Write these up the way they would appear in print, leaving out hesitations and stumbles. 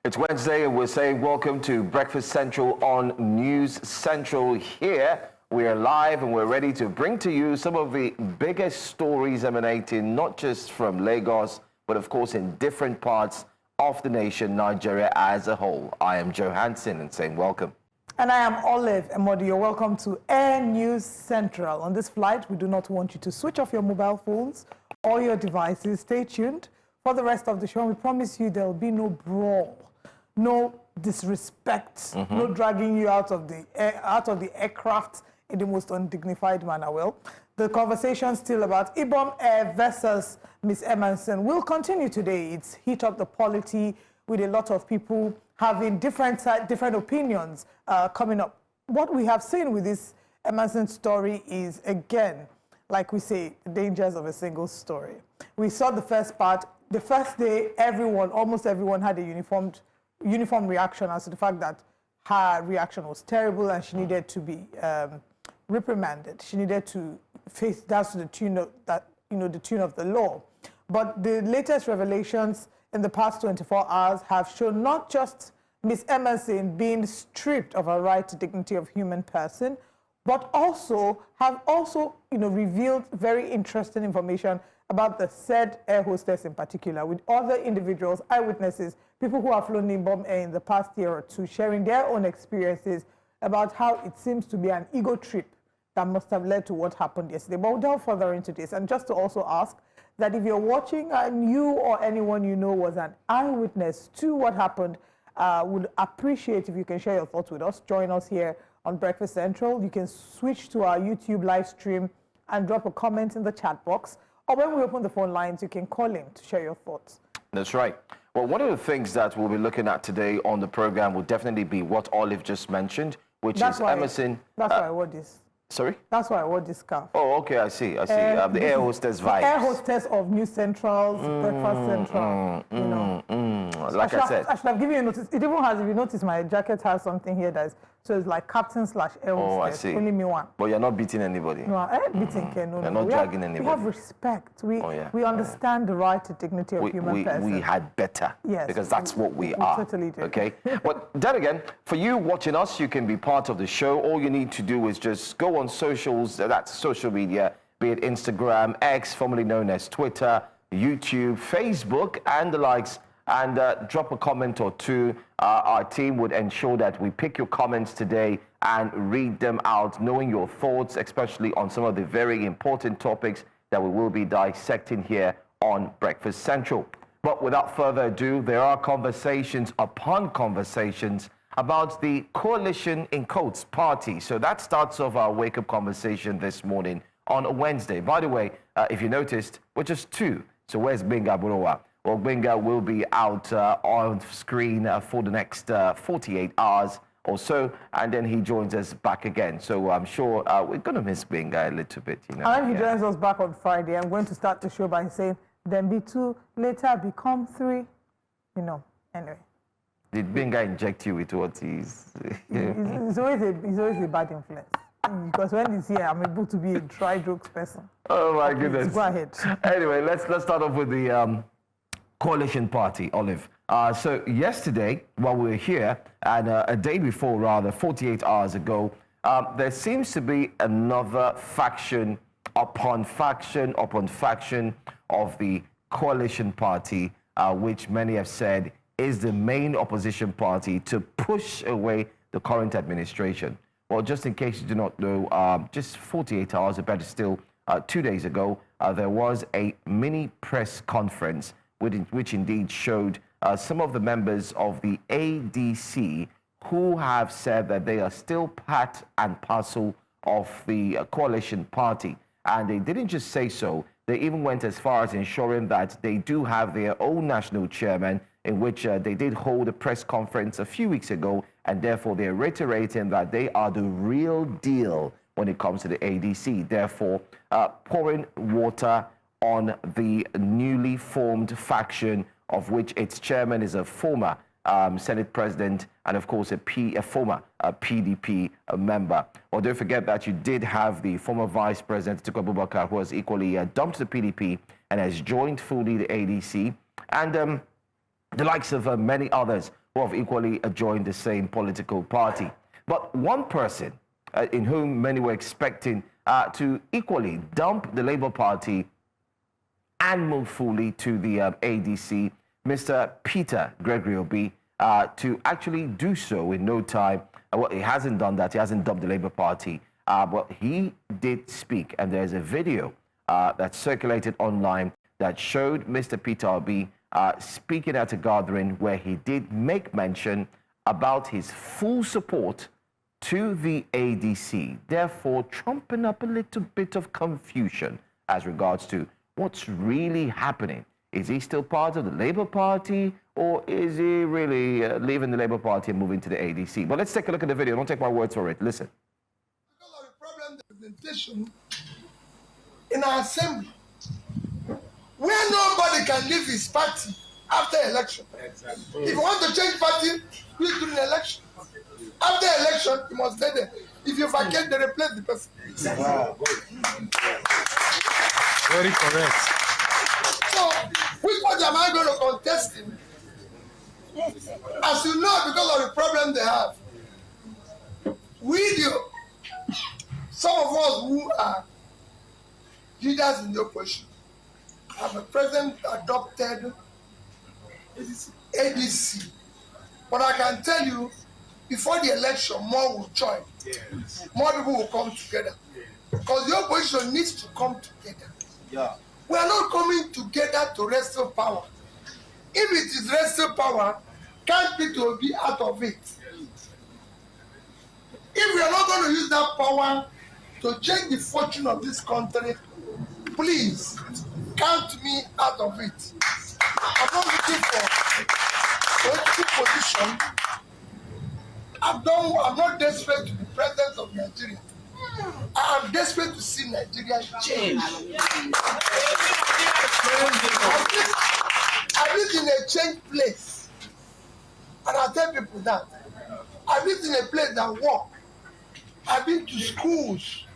It's Wednesday and we're saying welcome to Breakfast Central on News Central. Here we are live and we're ready to bring to you some of the biggest stories emanating not just from Lagos, but of course in different parts of the nation, Nigeria as a whole. I am Joe Hansen and saying welcome. And I am Olive Emodi. You're welcome to Air News Central. On this flight, we do not want you to switch off your mobile phones or your devices. Stay tuned for the rest of the show. We promise you there will be no brawl, no disrespect, no dragging you out of the aircraft in the most undignified manner. Well, the conversation still about Ibom Air versus Miss Emerson will continue today. It's heat up the polity with a lot of people having different opinions coming up. What we have seen with this Emerson story is, again, like we say, the dangers of a single story. We saw the first part. The first day, almost everyone had a uniform reaction as to the fact that her reaction was terrible and she needed to be reprimanded. She needed to face that to the tune of the tune of the law. But the latest revelations in the past 24 hours have shown not just Ms. Emerson being stripped of her right to dignity of human person, but have also revealed very interesting information about the said air hostess in particular, with other individuals, eyewitnesses, people who have flown in Ibom Air in the past year or two, sharing their own experiences about how it seems to be an ego trip that must have led to what happened yesterday. But we'll delve further into this. And just to also ask that if you're watching and you or anyone you know was an eyewitness to what happened, would appreciate if you can share your thoughts with us. Join us here on Breakfast Central. You can switch to our YouTube live stream and drop a comment in the chat box. Or when we open the phone lines, you can call in to share your thoughts. That's right. Well, one of the things that we'll be looking at today on the program will definitely be what Olive just mentioned, which is Emerson. That's why I wore this. Sorry? That's why I wore this scarf. Oh, okay, I see. The air hostess vibes. Air hostess of News Central's Breakfast Central. Like I said. I should have given you a notice. It even has, if you notice, my jacket has something here that is, so it's like captain / air hostess. Oh, I see. Only me one. But you're not beating anybody. No, beating can. You're not dragging anybody. We have respect. We understand the right to dignity of human person. We had better. Yes. Because that's what we are. Totally do. Okay? But then again, for you watching us, you can be part of the show. All you need to do is just go on socials, that's social media, be it Instagram, X, formerly known as Twitter, YouTube, Facebook, and the likes, and drop a comment or two. Our team would ensure that we pick your comments today and read them out, knowing your thoughts, especially on some of the very important topics that we will be dissecting here on Breakfast Central. But without further ado, there are conversations upon conversations about the coalition in quotes party. So that starts off our wake-up conversation this morning on a Wednesday. By the way, if you noticed, we're just two. So where's Benga Burowa? Well, Benga will be out on screen for the next 48 hours or so, and then he joins us back again. So I'm sure we're going to miss Benga a little bit. And when he joins us back on Friday, I'm going to start the show by saying, then be two, later become three. Anyway. Did Benga inject you with what he's... He's always a bad influence. Because when he's here, I'm able to be a dry jokes person. Oh, my goodness. Go ahead. Anyway, let's start off with the coalition party, Olive. So yesterday, while we were here, and a day before, rather, 48 hours ago, there seems to be another faction upon faction upon faction of the coalition party, which many have said is the main opposition party to push away the current administration. Well, just in case you do not know, just 48 hours, but still 2 days ago, there was a mini press conference which indeed showed some of the members of the ADC who have said that they are still part and parcel of the coalition party. And they didn't just say so, they even went as far as ensuring that they do have their own national chairman, in which they did hold a press conference a few weeks ago, and therefore they're reiterating that they are the real deal when it comes to the ADC, therefore pouring water on the newly formed faction, of which its chairman is a former Senate president and, of course, a former PDP member. Well, don't forget that you did have the former Vice President, Atiku Abubakar, who has equally dumped the PDP and has joined fully the ADC. And the likes of many others who have equally joined the same political party. But one person in whom many were expecting to equally dump the Labour Party and move fully to the ADC, Mr. Peter Obi, to actually do so in no time. Well, he hasn't done that. He hasn't dumped the Labour Party. But he did speak, and there's a video that circulated online that showed Mr. Peter Obi speaking at a gathering where he did make mention about his full support to the ADC, therefore trumping up a little bit of confusion as regards to what's really happening. Is he still part of the Labour Party, or is he really leaving the Labour Party and moving to the ADC? But let's take a look at the video. Don't take my words for it. Listen. Because of the problem, the representation in our assembly, where nobody can leave his party after election. Exactly. If you want to change party, do it during election. After election, you must stay there. If you vacate, they replace the person. Exactly. Wow. Very correct. So, which party am I going to contest in? As you know, because of the problem they have, some of us who are leaders in the opposition have a president adopted ADC. But I can tell you, before the election, more will join. Yes. More people will come together. Because the opposition needs to come together. Yeah. We are not coming together to wrestle power. If it is wrestle power, can't Peter Obi out of it? If we are not going to use that power to change the fortune of this country, please count me out of it. I'm not looking for political position. I'm not desperate to be president of Nigeria. I am desperate to see Nigeria change. I live in a changed place. And I tell people that. I live in a place that work. I've been to schools.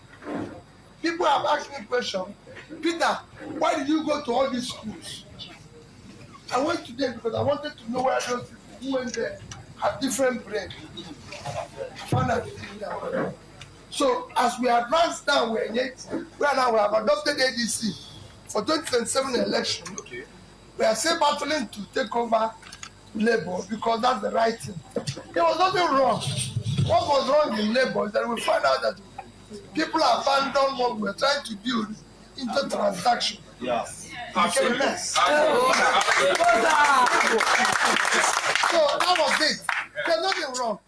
People have asked me questions. Peter, why did you go to all these schools? I went to them because I wanted to know where those people who went there have different brains. So as we advance now, we have adopted ADC for 2027 election. Okay. We are still battling to take over Labour because that's the right thing. There was nothing wrong. What was wrong in Labour is that we find out that people abandoned what we were trying to build into transaction. Yeah. Became a mess. So that was it. There's nothing wrong.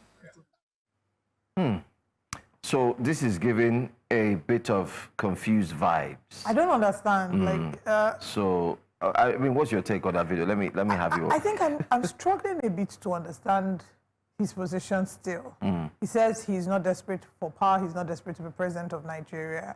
So this is giving a bit of confused vibes. I don't understand. I mean, what's your take on that video? Let me have you. I think I'm struggling a bit to understand his position still. He says he's not desperate for power. He's not desperate to be president of Nigeria.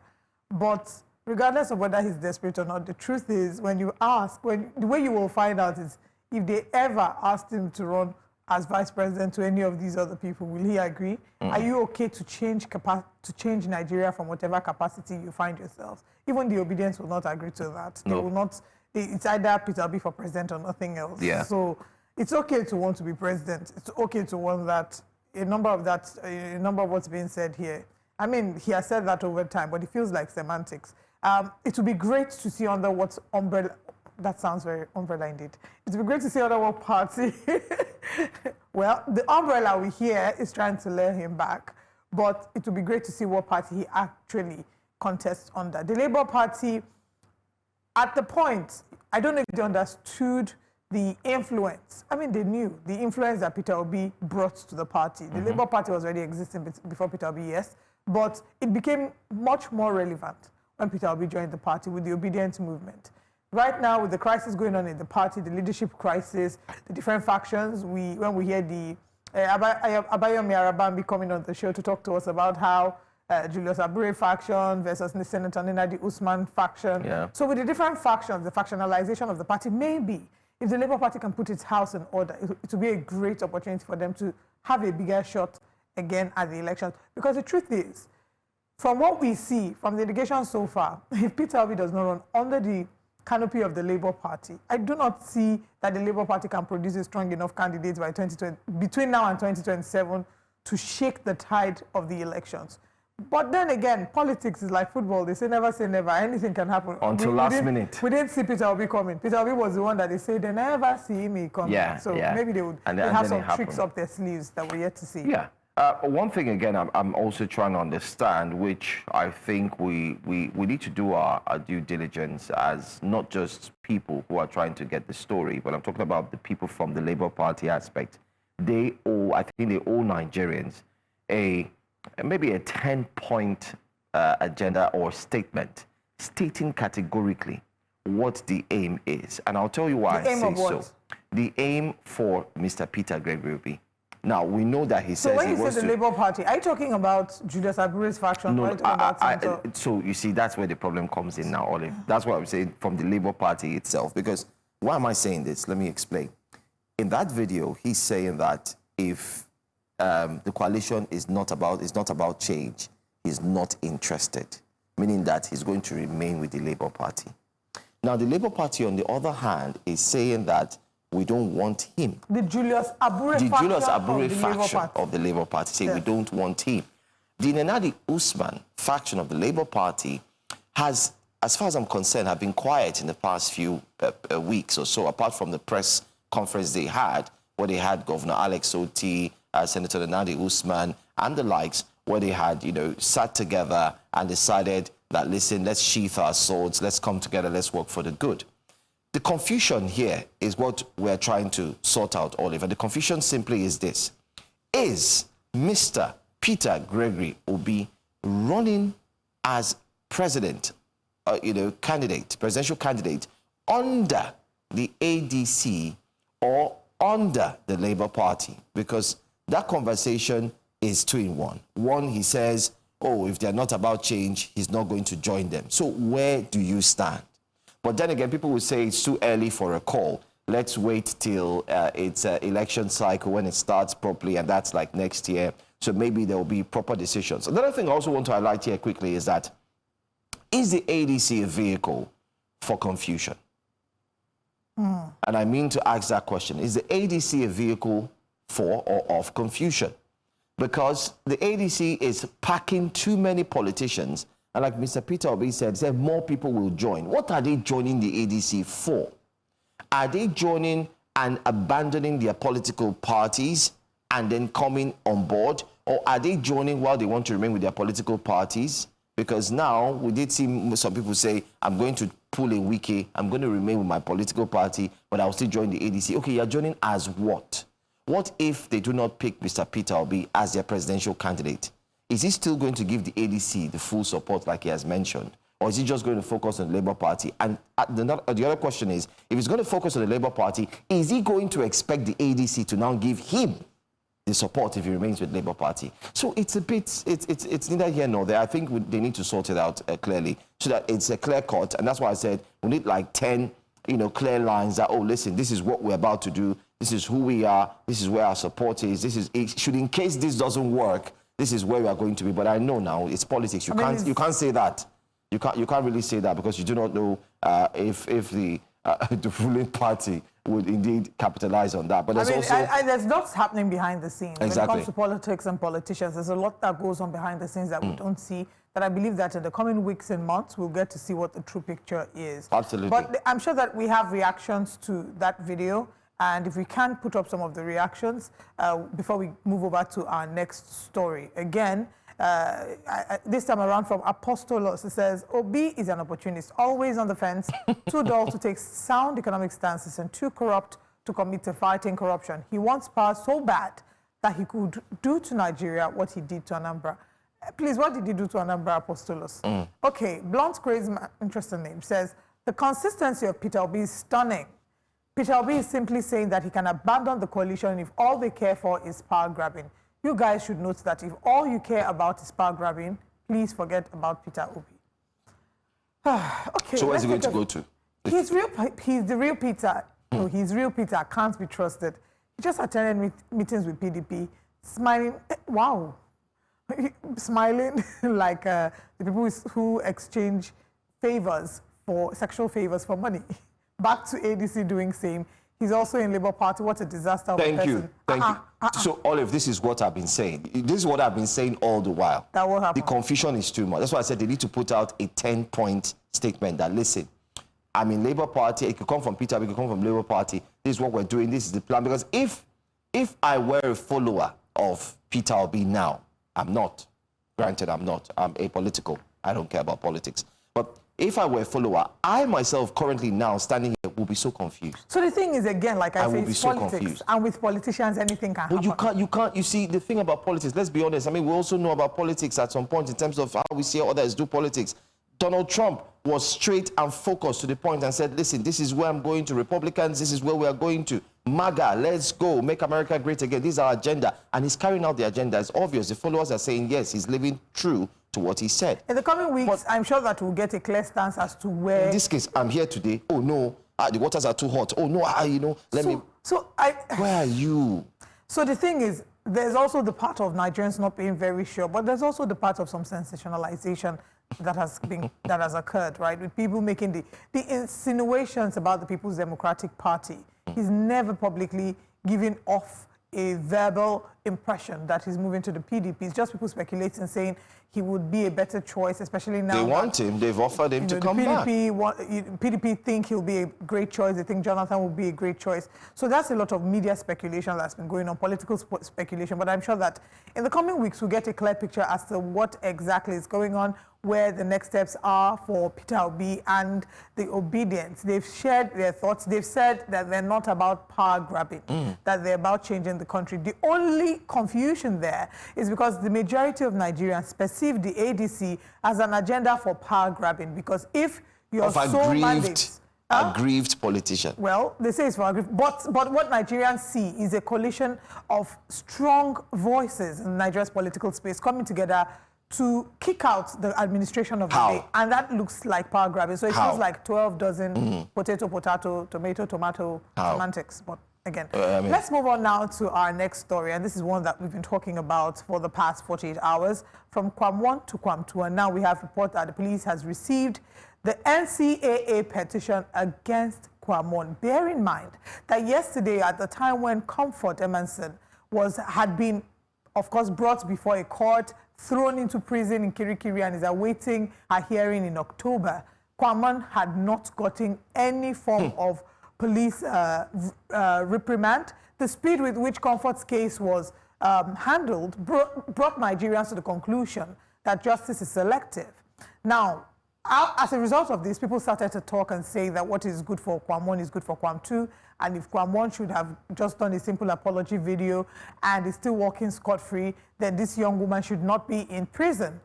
But regardless of whether he's desperate or not, the truth is, when you ask, the way you will find out is if they ever asked him to run as vice president to any of these other people, will he agree? Are you okay to change Nigeria from whatever capacity you find yourselves? Even the obedience will not agree to that. They will not. It's either Peter Obi for president or nothing else. Yeah. So it's okay to want to be president. It's okay to want that. A number of what's being said here. I mean, he has said that over time, but it feels like semantics. It would be great to see under what umbrella. That sounds very umbrella indeed. It would be great to see under what party. Well, the umbrella we hear is trying to lure him back, but it would be great to see what party he actually contests under. The Labour Party, at the point, I don't know if they understood the influence. I mean, they knew the influence that Peter Obi brought to the party. The Labour Party was already existing before Peter Obi, yes, but it became much more relevant when Peter Obi joined the party with the obedience movement. Right now, with the crisis going on in the party, the leadership crisis, the different factions, when we hear the Abayomi Arabambi coming on the show to talk to us about how Julius Abure faction versus Senator Ninadi Usman faction. Yeah. So with the different factions, the factionalization of the party, maybe if the Labour Party can put its house in order, it will be a great opportunity for them to have a bigger shot again at the elections. Because the truth is, from what we see from the delegation so far, if Peter Obi does not run under the canopy of the Labour Party, I do not see that the Labour Party can produce a strong enough candidate by 2020, between now and 2027 to shake the tide of the elections. But then again, politics is like football. They say never, anything can happen. Until last minute. We didn't see Peter Obi coming. Peter Obi was the one that they said they never see me coming. Yeah, so yeah. maybe they would And they then have it some happened. tricks up their sleeves that we're yet to see. Yeah. One thing, again, I'm also trying to understand, which I think we need to do our due diligence as not just people who are trying to get the story, but I'm talking about the people from the Labour Party aspect. I think they owe Nigerians maybe a 10-point agenda or statement stating categorically what the aim is. And I'll tell you why I say so. The aim for Mr. Peter Obi. Now, we know that he says so when he you wants say the to... Labour Party, are you talking about Julius Abure's faction? No, Or so you see, that's where the problem comes in now, Olive. That's what I'm saying from the Labour Party itself. Because why am I saying this? Let me explain. In that video, he's saying that if the coalition is not about change, he's not interested, meaning that he's going to remain with the Labour Party. Now, the Labour Party, on the other hand, is saying that we don't want him. The Julius Abure faction of the Labour Party say we don't want him. The Nenadi Usman faction of the Labour Party has, as far as I'm concerned, have been quiet in the past few weeks or so, apart from the press conference they had, where they had Governor Alex Oti, Senator Nenadi Usman, and the likes, where they had, sat together and decided that, listen, let's sheath our swords, let's come together, let's work for the good. The confusion here is what we're trying to sort out, Oliver. The confusion simply is this. Is Mr. Peter Gregory Obi running as president, presidential candidate under the ADC or under the Labour Party? Because that conversation is two in one. One, he says, oh, if they're not about change, he's not going to join them. So where do you stand? But then again, people will say it's too early for a call. Let's wait till it's an election cycle when it starts properly, and that's like next year. So maybe there will be proper decisions. Another thing I also want to highlight here quickly is that, is the ADC a vehicle for confusion? And I mean to ask that question. Is the ADC a vehicle for or of confusion? Because the ADC is packing too many politicians. And like Mr. Peter Obi said more people will join. What are they joining the ADC for? Are they joining and abandoning their political parties and then coming on board? Or are they joining while they want to remain with their political parties? Because now we did see some people say, I'm going to pull a wiki, I'm going to remain with my political party, but I'll still join the ADC. Okay, you're joining as what? What if they do not pick Mr. Peter Obi as their presidential candidate? Is he still going to give the ADC the full support like he has mentioned? Or is he just going to focus on the Labour Party? And the other question is, if he's going to focus on the Labour Party, is he going to expect the ADC to now give him the support if he remains with Labour Party? So it's a bit, it's neither here nor there. I think they need to sort it out clearly so that it's a clear cut. And that's why I said we need like 10, clear lines that, oh, listen, this is what we're about to do. This is who we are. This is where our support is. Should in case this doesn't work, this is where we are going to be. But I know now it's politics. You can't say that. You can't really say that because you do not know if the ruling party would indeed capitalize on that. But there's there's lots happening behind the scenes. Exactly. When it comes to politics and politicians, there's a lot that goes on behind the scenes that we don't see. But I believe that in the coming weeks and months, we'll get to see what the true picture is. Absolutely. But I'm sure that we have reactions to that video. And if we can put up some of the reactions before we move over to our next story. Again, this time around from Apostolos, it says, Obi is an opportunist, always on the fence, too dull to take sound economic stances, and too corrupt to commit to fighting corruption. He wants power so bad that he could do to Nigeria what he did to Anambra. Please, what did he do to Anambra, Apostolos? Okay, Blunt Crazy, interesting name, says, the consistency of Peter Obi is stunning. Peter Obi is simply saying that he can abandon the coalition if all they care for is power grabbing. You guys should note that if all you care about is power grabbing, please forget about Peter Obi. Okay. So where's he going to go to? He's the real Peter. No, he's real Peter. Can't be trusted. He just attended meetings with PDP, smiling. Wow. Smiling like the people who exchange favors for sexual favors for money. Back to ADC doing same. He's also in Labour Party. What a disaster of a Thank person. you. Thank you. So, Olive, this is what I've been saying. This is what I've been saying all the while. That will happen. The confusion is too much. That's why I said they need to put out a 10-point statement that, listen, I'm in Labour Party. It could come from Peter, it could come from Labour Party. This is what we're doing. This is the plan. Because if I were a follower of Peter Obi now, I'm not. Granted, I'm not. I'm apolitical. I don't care about politics. But if I were a follower, I myself currently now standing here will be so confused. So the thing is, again, like I say, will be it's so politics. confused. And with politicians, anything can happen. You see, the thing about politics, let's be honest. I mean, we also know about politics at some point in terms of how we see others do politics. Donald Trump was straight and focused to the point and said, listen, this is where I'm going to. Republicans, this is where we are going to. MAGA, let's go, make America great again. This is our agenda. And he's carrying out the agenda. It's obvious. The followers are saying, yes, he's living true to what he said. In the coming weeks, I'm sure that we'll get a clear stance as to where... In this case, I'm here today. Oh, no, the waters are too hot. Oh, no, where are you? So the thing is, there's also the part of Nigerians not being very sure, but there's also the part of some sensationalization that has occurred, right? With people making the insinuations about the People's Democratic Party. He's never publicly given off a verbal impression that he's moving to the PDP. It's just people speculating, saying he would be a better choice, especially now. They want him. They've offered him to come back. PDP think he'll be a great choice. They think Jonathan will be a great choice. So that's a lot of media speculation that's been going on, political speculation. But I'm sure that in the coming weeks, we'll get a clear picture as to what exactly is going on, where the next steps are for Peter Obi and the obedience. They've shared their thoughts. They've said that they're not about power grabbing, that they're about changing the country. The only confusion there is because the majority of Nigerians perceive the ADC as an agenda for power grabbing, because if you're sole mandates... Aggrieved politician. Well, they say it's for aggrieved, but what Nigerians see is a coalition of strong voices in Nigeria's political space coming together to kick out the administration of the day. And that looks like power grabbing. So it feels like 12 dozen potato, tomato semantics. But again, let's move on now to our next story. And this is one that we've been talking about for the past 48 hours, from Kwam 1 to Kwam 2. And now we have report that the police has received the NCAA petition against Kwam 1. Bear in mind that yesterday, at the time when Comfort Emerson had been, of course, brought before a court, thrown into prison in Kirikiri, and is awaiting a hearing in October, Kwam 1 had not gotten any form of police reprimand. The speed with which Comfort's case was handled brought Nigerians to the conclusion that justice is selective. Now, as a result of this, people started to talk and say that what is good for Kwam 1 is good for Kwam 2, and if Kwam 1 should have just done a simple apology video and is still walking scot-free, then this young woman should not be in prison,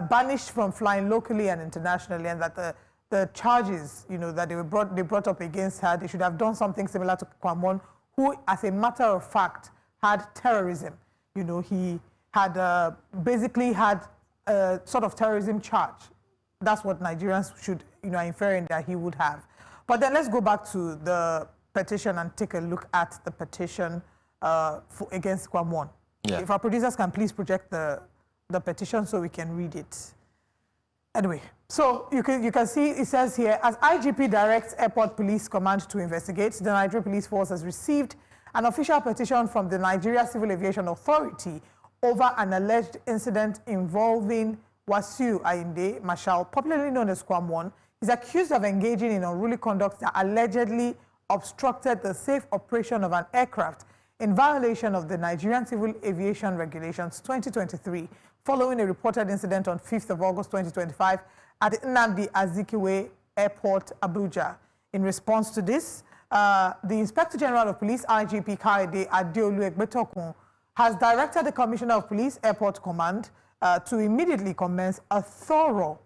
banished from flying locally and internationally, and that the charges, that they brought up against her, they should have done something similar to Kwam 1, who, as a matter of fact, had terrorism. He had basically had a sort of terrorism charge. That's what Nigerians should, inferring that he would have. But then let's go back to the petition and take a look at the petition against Kwam 1. Yeah. If our producers can please project the petition so we can read it. Anyway, so you can see it says here, as IGP directs Airport Police Command to investigate, the Nigeria Police Force has received an official petition from the Nigeria Civil Aviation Authority over an alleged incident involving Wasiu Ayinde Marshal, popularly known as Kwam 1, is accused of engaging in unruly conduct that allegedly obstructed the safe operation of an aircraft in violation of the Nigerian Civil Aviation Regulations 2023, following a reported incident on 5th of August 2025 at Nnamdi Azikiwe Airport, Abuja. In response to this, the Inspector General of Police, IGP Kaide Adeolu Egbetokun, has directed the Commissioner of Police Airport Command to immediately commence a thorough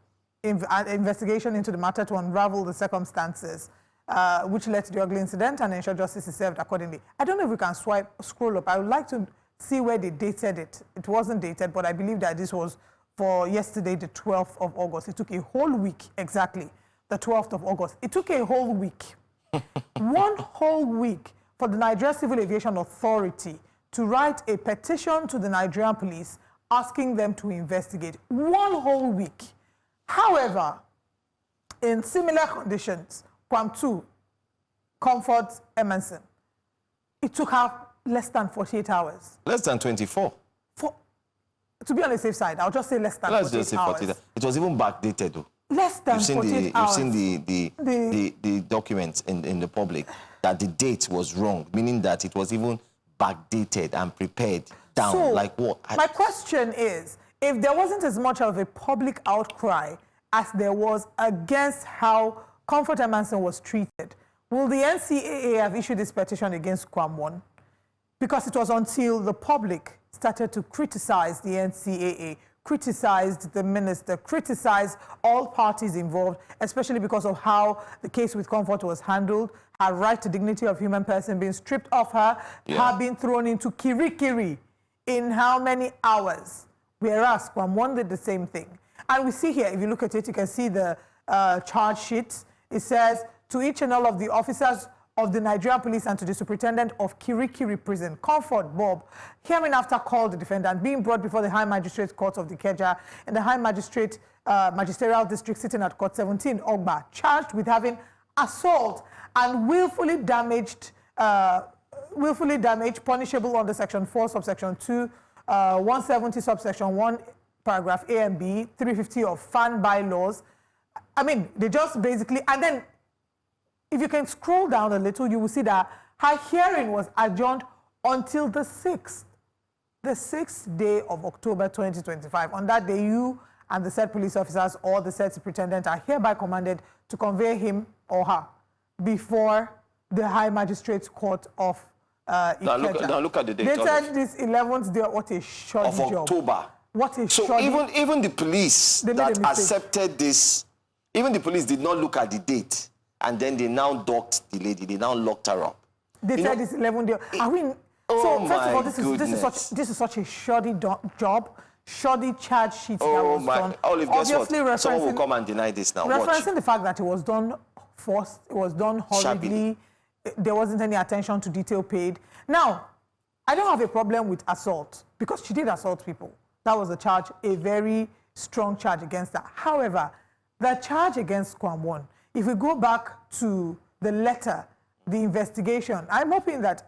investigation into the matter to unravel the circumstances which led to the ugly incident and ensure justice is served accordingly. I don't know if we can scroll up. I would like to see where they dated it. It wasn't dated, but I believe that this was for yesterday, the 12th of August. It took a whole week, exactly, the 12th of August. It took a whole week, 1 whole week for the Nigeria Civil Aviation Authority to write a petition to the Nigerian police asking them to investigate. 1 whole week. However, in similar conditions, Kwam 2, Comfort Emerson, it took her less than 48 hours. Less than 24. To be on the safe side, I'll just say less than 48 just say 48 hours. It was even backdated, though. Less than 48 hours. You've seen the documents in the public that the date was wrong, meaning that it was even backdated and prepared down. So, like what? My question is, if there wasn't as much of a public outcry as there was against how Comfort Emerson was treated, will the NCAA have issued this petition against Kwam 1? Because it was until the public started to criticize the NCAA, criticized the minister, criticized all parties involved, especially because of how the case with Comfort was handled, her right to dignity of human person being stripped off her, her being thrown into kirikiri in how many hours? Whereas Kwam 1 did the same thing. And we see here, if you look at it, you can see the charge sheet. It says, to each and all of the officers of the Nigerian police and to the superintendent of Kirikiri prison, Comfort Bob, hereinafter called the defendant, being brought before the High Magistrate Court of the Ikeja and the High Magistrate Magisterial District sitting at Court 17, Ogba, charged with having assault and willfully damaged, punishable under Section 4, subsection 2, 170, subsection 1, paragraph A and B, 350 of FAN bylaws. I mean, they just basically, and then if you can scroll down a little, you will see that her hearing was adjourned until the 6th day of October 2025. On that day, you and the said police officers or the said superintendent are hereby commanded to convey him or her before the High Magistrates Court of Ikeja. Now look at the date. They said this 11th day, what a short job. Of October. What a so short even the police that accepted this, even the police did not look at the date. And then they now docked the lady. They now locked her up. They said it's 11 days. I mean, so first of all, this is such a shoddy job, shoddy charge sheet that was done. Olive, guess what? Someone will come and deny this now. Referencing the fact that it was done forced, it was done hurriedly. There wasn't any attention to detail paid. Now, I don't have a problem with assault because she did assault people. That was a charge, a very strong charge against her. However, the charge against Kwam 1, if we go back to the letter, the investigation, I'm hoping that,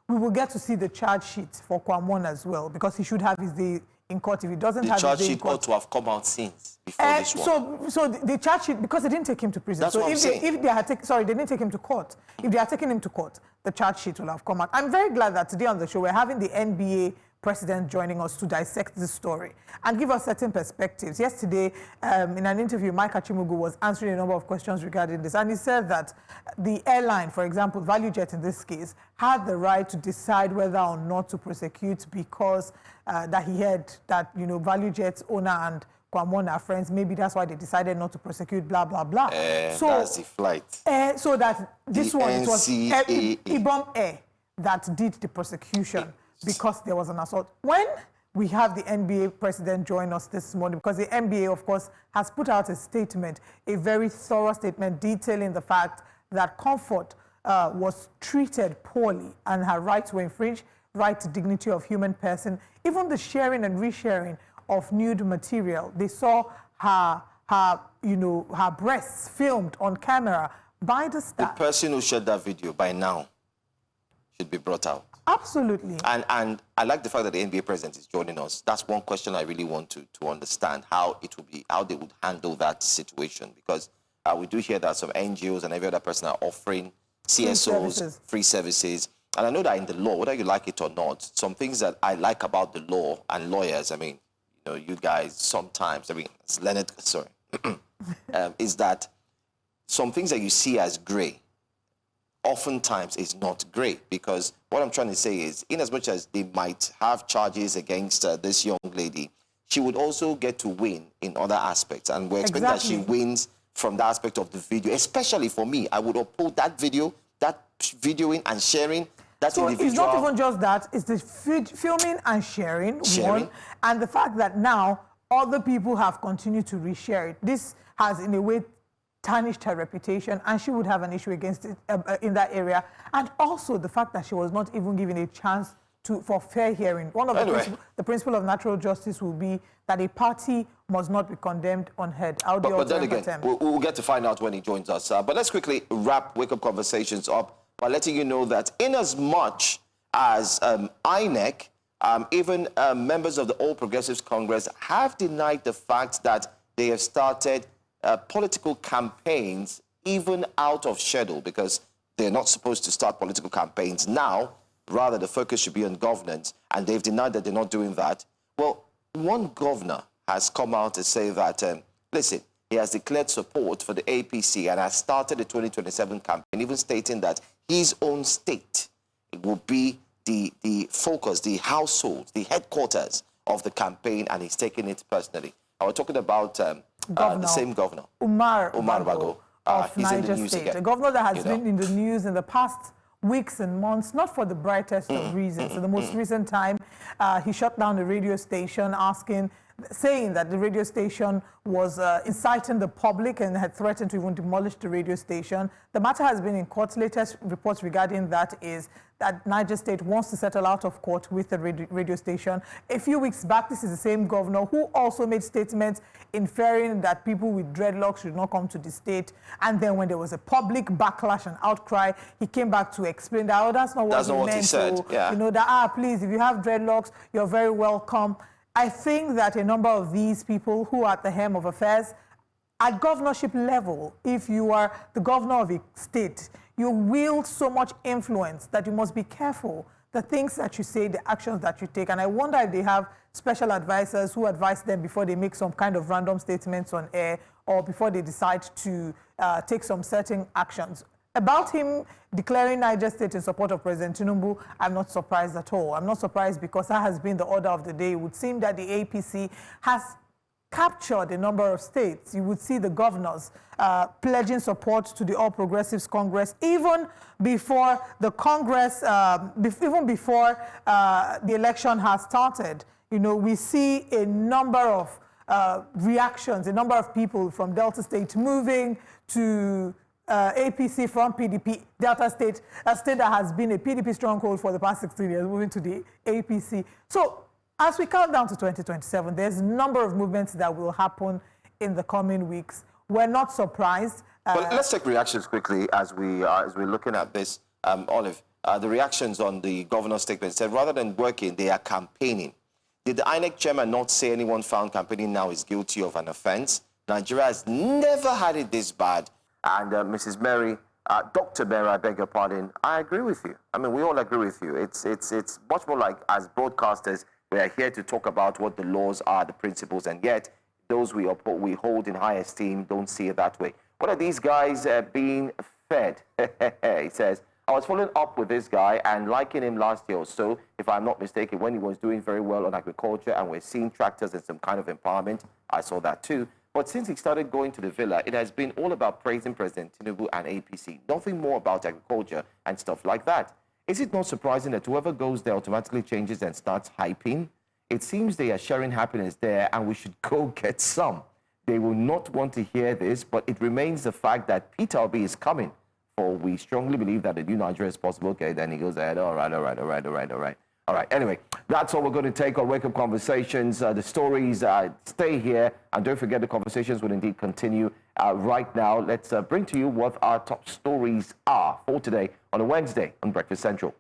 we will get to see the charge sheet for Kwam 1 as well, because he should have his day in court. If he doesn't have his day in court... The charge sheet ought to have come out since, before this one. So the charge sheet, because they didn't take him to prison. That's what I'm saying. If they had they didn't take him to court. If they had taken him to court, the charge sheet will have come out. I'm very glad that today on the show, we're having the NBA president joining us to dissect this story and give us certain perspectives. Yesterday, in an interview, Mike Achimugu was answering a number of questions regarding this, and he said that the airline, for example, ValueJet in this case, had the right to decide whether or not to prosecute because that he heard that, ValueJet's owner and Kwam 1 are friends. Maybe that's why they decided not to prosecute, blah, blah, blah. So that's the flight. So that this one, it was Ibom Air that did the prosecution. Because there was an assault. When we have the NBA president join us this morning, because the NBA, of course, has put out a statement, a very thorough statement detailing the fact that Comfort was treated poorly and her rights were infringed, right to dignity of human person, even the sharing and resharing of nude material. They saw her breasts filmed on camera by the staff. The person who shared that video by now should be brought out. Absolutely. And I like the fact that the NBA president is joining us. That's one question I really want to understand, how they would handle that situation. Because we do hear that some NGOs and every other person are offering CSOs, free services. And I know that in the law, whether you like it or not, some things that I like about the law and lawyers, you guys sometimes, Leonard, sorry, is that some things that you see as gray, oftentimes is not great, because what I'm trying to say is, in as much as they might have charges against this young lady, she would also get to win in other aspects. And we're expecting that she wins from the aspect of the video. Especially for me, I would uphold that video, that videoing and sharing, that individual. It's not even just that, it's the filming and sharing. One, and the fact that now other people have continued to reshare it. This has, in a way, tarnished her reputation, and she would have an issue against it in that area. And also the fact that she was not even given a chance for fair hearing. One of the principle of natural justice will be that a party must not be condemned unheard. How do you But then again, attempt? we'll get to find out when he joins us. But let's quickly wrap Wake Up Conversations up by letting you know that in as much as INEC, even members of the All Progressives Congress have denied the fact that they have started political campaigns even out of schedule, because they're not supposed to start political campaigns now. Rather, the focus should be on governance, and they've denied that they're not doing that. Well, one governor has come out to say that, listen, he has declared support for the APC and has started the 2027 campaign, even stating that his own state will be the focus, the household, the headquarters of the campaign, and he's taking it personally. I was talking about the same governor, Umar Bago, of he's in the Niger news State, again, a governor that has you know. been in the news in the past weeks and months, not for the brightest of reasons. So the most recent time, he shut down the radio station, saying that the radio station was inciting the public and had threatened to even demolish the radio station. The matter has been in court. Latest reports regarding that is that Niger State wants to settle out of court with the radio station. A few weeks back, this is the same governor who also made statements inferring that people with dreadlocks should not come to the state. And then when there was a public backlash and outcry, he came back to explain that, oh, that's not what he said. So, yeah. you know, that, please, if you have dreadlocks, you're very welcome. I think that a number of these people who are at the helm of affairs, at governorship level, if you are the governor of a state, you wield so much influence that you must be careful the things that you say, the actions that you take. And I wonder if they have special advisors who advise them before they make some kind of random statements on air or before they decide to take some certain actions. About him declaring Niger State in support of President Tinubu, I'm not surprised at all. I'm not surprised because that has been the order of the day. It would seem that the APC has captured a number of states. You would see the governors pledging support to the All Progressives Congress even before the Congress, even before the election has started. You know, we see a number of reactions, a number of people from Delta State moving to APC from PDP, Delta State, a state that has been a PDP stronghold for the past 16 years, moving to the APC. So as we count down to 2027, there's a number of movements that will happen in the coming weeks. We're not surprised. But let's take reactions quickly as we're looking at this. Olive, the reactions on the governor's statement said rather than working, they are campaigning. Did the INEC chairman not say anyone found campaigning now is guilty of an offense? Nigeria has never had it this bad. And Mrs. Mary, Dr. Mary, I beg your pardon, I agree with you. I mean, we all agree with you. It's much more like, as broadcasters, we are here to talk about what the laws are, the principles, and yet those we hold in high esteem don't see it that way. What are these guys being fed? He says, I was following up with this guy and liking him last year or so, if I'm not mistaken, when he was doing very well on agriculture and we're seeing tractors and some kind of empowerment. I saw that too. But since he started going to the villa, it has been all about praising President Tinubu and APC. Nothing more about agriculture and stuff like that. Is it not surprising that whoever goes there automatically changes and starts hyping? It seems they are sharing happiness there and we should go get some. They will not want to hear this, but it remains the fact that Peter Obi is coming. For we strongly believe that the new Nigeria is possible. Okay, then he goes ahead. All right. All right, anyway, that's all we're going to take on Wake Up Conversations. The stories stay here, and don't forget the conversations will indeed continue right now. Let's bring to you what our top stories are for today on a Wednesday on Breakfast Central.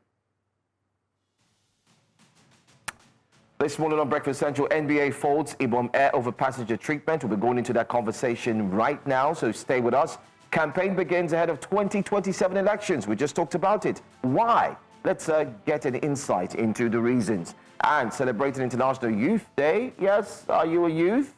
This morning on Breakfast Central, NBA folds Ibom Air over passenger treatment. We'll be going into that conversation right now, so stay with us. Campaign begins ahead of 2027 elections. We just talked about it. Why? Let's get an insight into the reasons. And celebrating International Youth Day. Yes, are you a youth?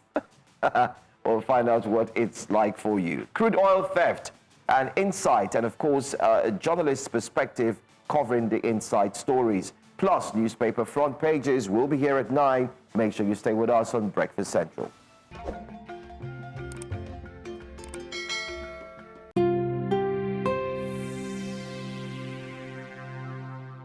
We'll find out what it's like for you. Crude oil theft and insight, and of course, a journalist's perspective covering the inside stories. Plus, newspaper front pages will be here at 9. Make sure you stay with us on Breakfast Central.